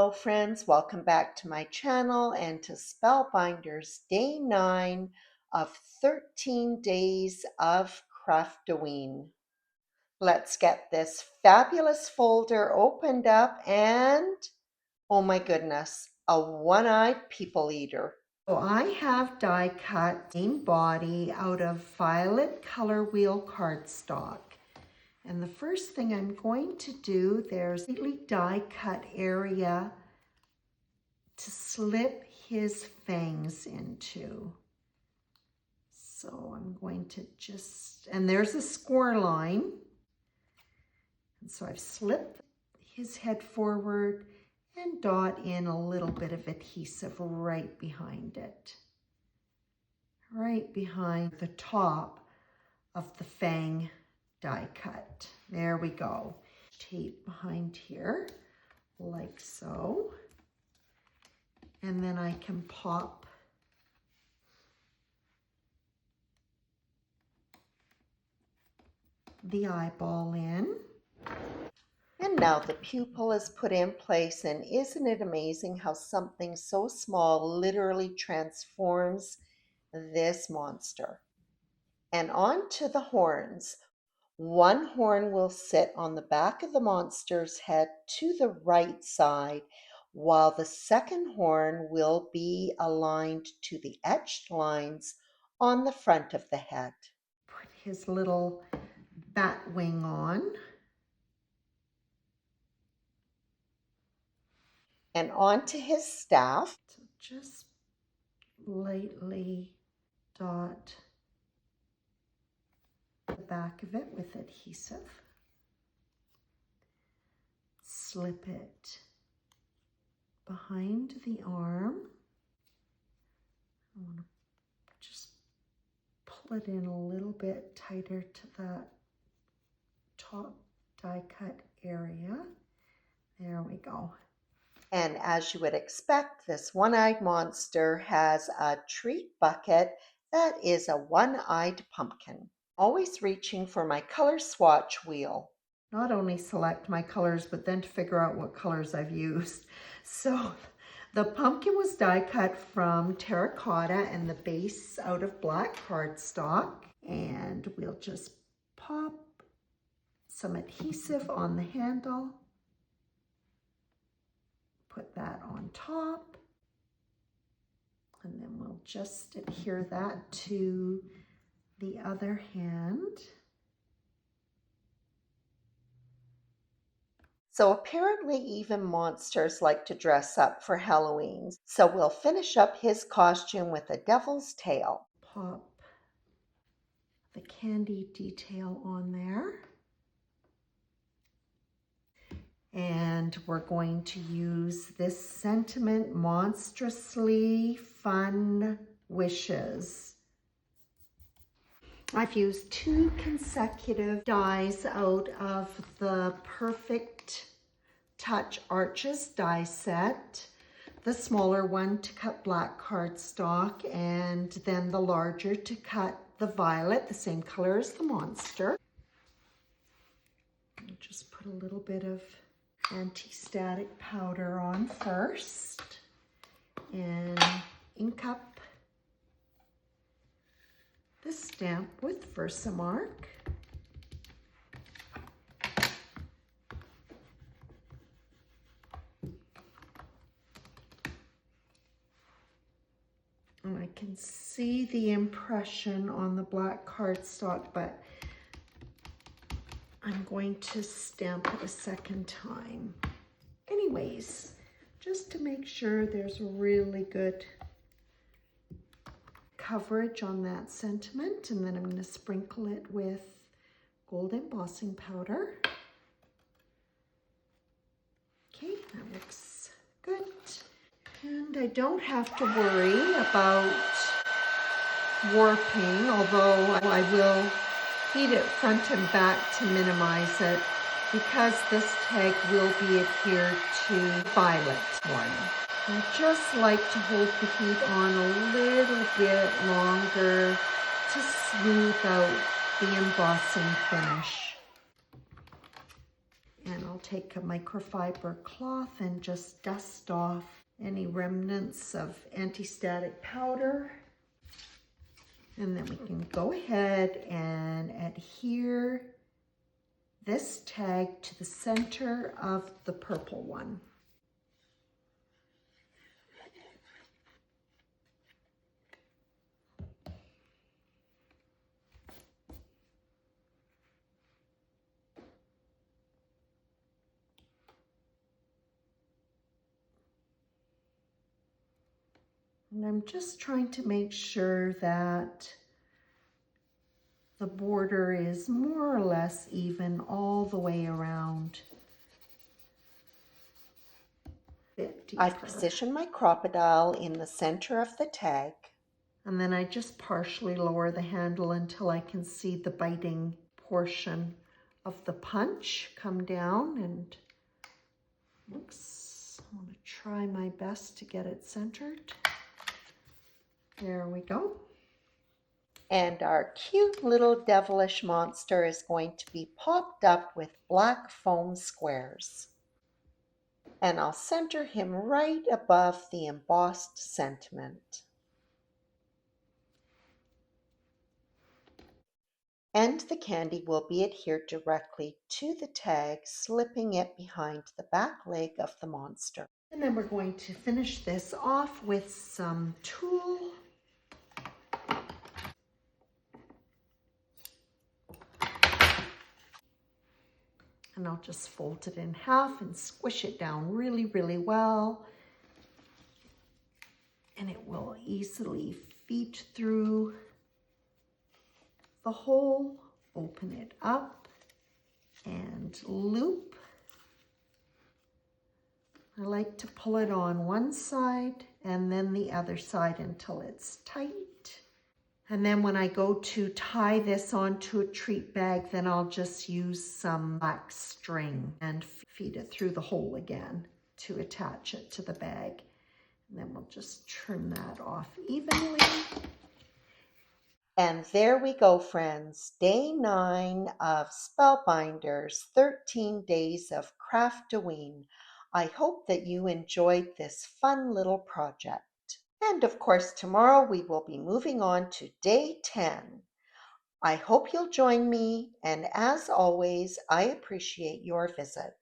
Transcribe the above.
Hello friends, welcome back to my channel and to Spellbinders Day 9 of 13 Days of Craftoween. Let's get this fabulous folder opened up and, oh my goodness, a one-eyed people eater. So I have die cut same body out of violet color wheel cardstock. And the first thing I'm going to do, there's a die cut area to slip his fangs into. So I'm going to just, and there's a score line. And so I've slipped his head forward and dot in a little bit of adhesive right behind it. Right behind the top of the fang die cut. There we go. Tape behind here, like so. And then I can pop the eyeball in. And now the pupil is put in place, and isn't it amazing how something so small literally transforms this monster? And on to the horns. One horn will sit on the back of the monster's head to the right side, while the second horn will be aligned to the etched lines on the front of the head. Put his little bat wing on. And onto his staff. So just lightly dot the back of it with adhesive. Slip it behind the arm. I want to just pull it in a little bit tighter to that top die cut area. There we go. And as you would expect, this one-eyed monster has a treat bucket that is a one-eyed pumpkin. Always reaching for my color swatch wheel. Not only select my colors, but then to figure out what colors I've used. So the pumpkin was die cut from terracotta and the base out of black cardstock. And we'll just pop some adhesive on the handle. Put that on top. And then we'll just adhere that to the other hand. So apparently even monsters like to dress up for Halloween. So we'll finish up his costume with a devil's tail. Pop the candy detail on there. And we're going to use this sentiment, Monstrously Fun Wishes. I've used 2 consecutive dies out of the Perfect Touch Arches die set. The smaller one to cut black cardstock, and then the larger to cut the violet, the same color as the monster. I'll just put a little bit of anti-static powder on first and ink up the stamp with Versamark. And I can see the impression on the black cardstock, but I'm going to stamp it a second time. Anyways, just to make sure there's really good coverage on that sentiment, and then I'm going to sprinkle it with gold embossing powder. Okay, that looks good. And I don't have to worry about warping, although I will feed it front and back to minimize it, because this tag will be adhered to violet one. I just like to hold the heat on a little bit longer to smooth out the embossing finish. And I'll take a microfiber cloth and just dust off any remnants of anti-static powder. And then we can go ahead and adhere this tag to the center of the purple one. And I'm just trying to make sure that the border is more or less even all the way around. I've positioned my crocodile in the center of the tag. And then I just partially lower the handle until I can see the biting portion of the punch come down. And oops, I want to try my best to get it centered. There we go. And our cute little devilish monster is going to be popped up with black foam squares. And I'll center him right above the embossed sentiment. And the candy will be adhered directly to the tag, slipping it behind the back leg of the monster. And then we're going to finish this off with some tulle. And I'll just fold it in half and squish it down really, really well. And it will easily feed through the hole. Open it up and loop. I like to pull it on one side and then the other side until it's tight. And then when I go to tie this onto a treat bag, then I'll just use some black string and feed it through the hole again to attach it to the bag. And then we'll just trim that off evenly. And there we go, friends. Day 9 of Spellbinders, 13 Days of Craftoween. I hope that you enjoyed this fun little project. And of course, tomorrow we will be moving on to day 10. I hope you'll join me, and as always, I appreciate your visit.